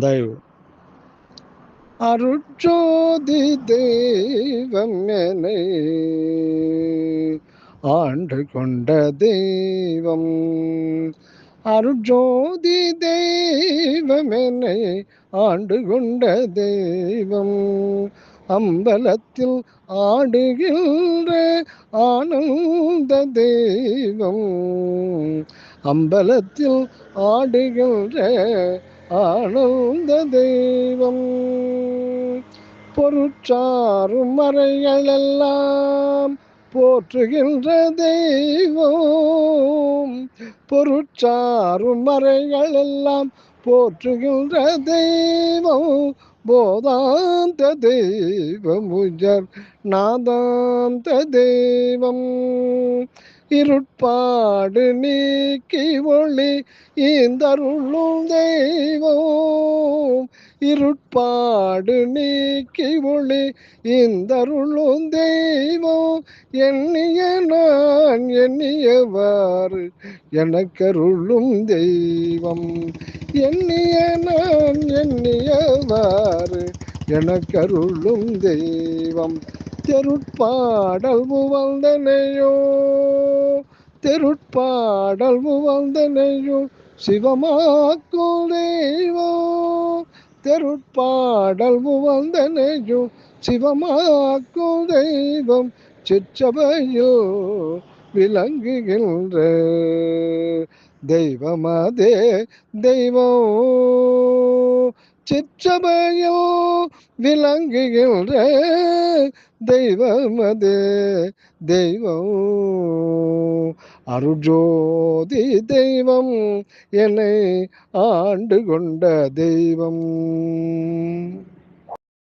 தயவு அருட்ஜோதி தெய்வம் என்னை ஆண்டு கொண்ட தெய்வம், அருட்ஜோதி தெய்வம் என்னை ஆண்டு கொண்ட தெய்வம், அம்பலத்தில் ஆடுகின்ற ஆனந்த தெய்வம், அம்பலத்தில் ஆடுகின்ற ஆனந்த தெய்வம், பொருட்சாரும் மறைகளெல்லாம் போற்றுகின்ற தெய்வம், பொருட்சாரும் மறைகளெல்லாம் போற்றுகின்ற தெய்வம், போதாந்த தெய்வம் உஜர் நாதாந்த தெய்வம், இருட்பாடு நீக்கி ஒளி ஈந்தருளும் தெய்வம், இருட்பாடு நீக்கி ஒளி ஈந்தருளும் தெய்வம், எண்ணிய நான் எண்ணியவாறு எனக்கருளும் தெய்வம், எண்ணிய நான் எண்ணியவாறு எனக்கருளும் தெய்வம், தெருட்பாடல் உவந்தனையோ, தெருட்பாடல் உவந்தனையோ சிவமாக்கும் தெய்வம், தெருட்பாடல் உவந்தனையோ சிவமாக்கும் தெய்வம், சிற்றபையோ விளங்குகின்ற தெய்வமதே தெய்வம், சிற்றபையோ விளங்குகின்ற தெய்வமதே தெய்வம், அருட்ஜோதி தெய்வம் என்னை ஆண்டு கொண்ட தெய்வம்.